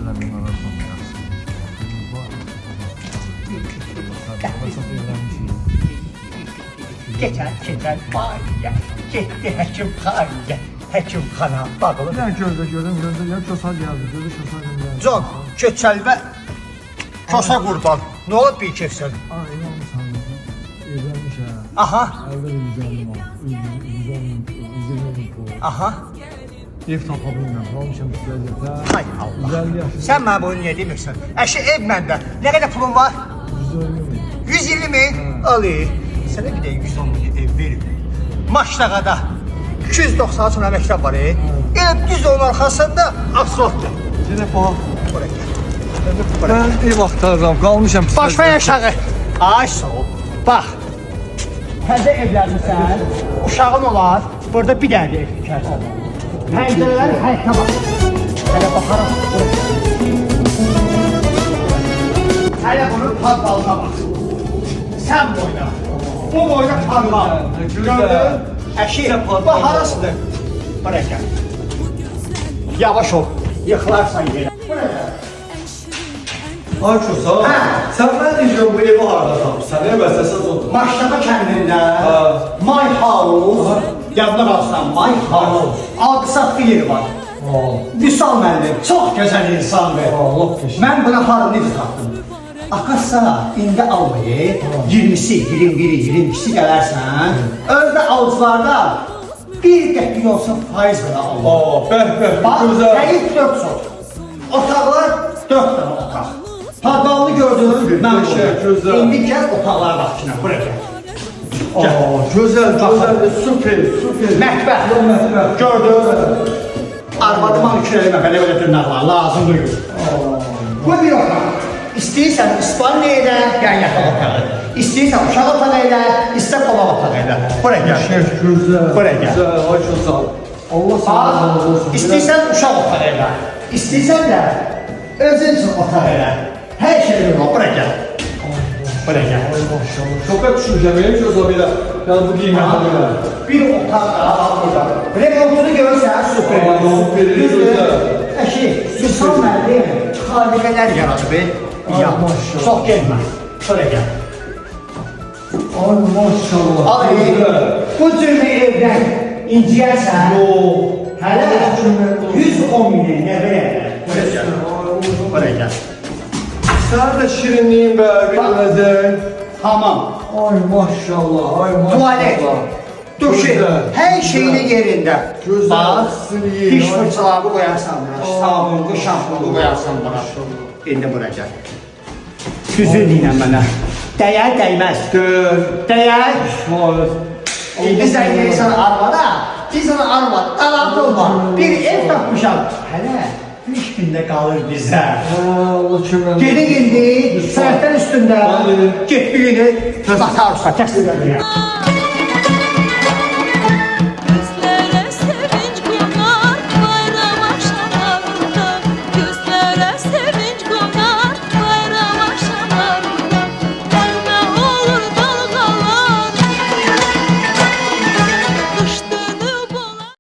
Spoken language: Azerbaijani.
eləmin arasında yaxşı. Keçən bayıya, getdi həkimxanaya, həkimxana bağlı. Bir dənə gözlə, ya Kosa gəldi, gözlə Kosa gəldi. Can, keçəlvə, Kosa qurban, nə olub bir kefsən? Ay, inanmısan, evlənmiş hə. Aha, Əldə bir 150 var, 120 min. aha. Ev tapa bilməm, qalmışam bu vəziyyətə. Hay Allah. 150 yaşında. Sən mənə bunu niyə demirsən? Əşi ev məndə, nə qədər pulun var? 150 min. 120 min? Ali, sənə bir də 110 min ev verim. Maçdağada 290 sonra məktəb var, Elə düz onun arxasında asfaltdır. Yenə bax. Buraya gəl. Mən ev axtarıram, qalmışam pis. Başma yaşağı. Ay sağ ol. Bax. Təzə evlərsən, uşağın olar, burada bir dənə ev tikərsən. Pəncərələri həyətə bax. Hələ baxaraq. Hələ bunun parqalına bax. Sən boyna. Bu boyna parqal. Gördün? Əşi, bax harasıdır? Buraya gəl. Yavaş ol. Yıxılarsan yerə. Buraya gəl. Ay Kosa, sən mən deyəcəm bu evi harada tapırsan, ev əsasız odur. Maştaqa kəndində My House, yadına qalsan My House, alqı-satqı yeri var. Vüsal müəllim, çox gözəl insandır. Mən buna harı necə tapdım? Akasa indi almayı, 20'si, 21'i, 22'si gələrsən, özdə alıcılarda bir qəpik olsun faiz belə alır. Bax, həqiq 4 sot. Otaqlar 4 tane otaq. Parqalını gördünüz mü? Mən gözəl. İndi gəl otaqlara bax ki, buraya gəl. Gözəl, süper. Mətbəx, gördün. Arvadıma mükür eləmə, belə dırnaqlar, lazım duyur. Bu bir otaq. İstəyirsən İspanya elə, yəni yataq otağı. İstəyirsən uşaq otağı elə, istə qolaq otağı elə. Buraya gəl. Gözəl. Buraya gəl. Ay Kosa. Allah sağ olsun. İstəyirsən uşaq otağı elə. İstəyirsən də özün üçün otaq elə. Hər şey olur, buraya gəl. Buraya gəl. Ay maşallah. Şoka düşmüşəm, Kosa belə. Yəni bu qiymətə belə. Bir otaq daha burada. Remontunu görürsən, süper. Gözəl. Əşi, Vüsal müəllim xaliqələr yaradı be. Ya, maşallah. çox gəlmə. Buraya gəl. Ay maşallah. Ay, bu cür bir evdən inciyərsən, hələ 110 milyon nə verər? Buraya gəl. Buraya gəl. Sən də şirinliyin be, bilməzək. Hamam, Ay maşallah, ay maşallah. tuvalet, duşu, hər şeyini yerində. Gözəl, Bax, siliyin, diş ay. fırçalarını qoyarsan bura, sabunlu, şampunu qoyarsan bura. İndi buraya gəl. Düzün ilə mənə. Dəyər, dəyməz. Dəyər. İndi sən gelirsən arvada, biz ona arvad, qalandı olma. Bir ev tapmışam. Hələ 3 gündə qalır bizə. Allah köməklə. Gedin indi, səhətdən üstündə, get bir günü, batarsa, kəsdir.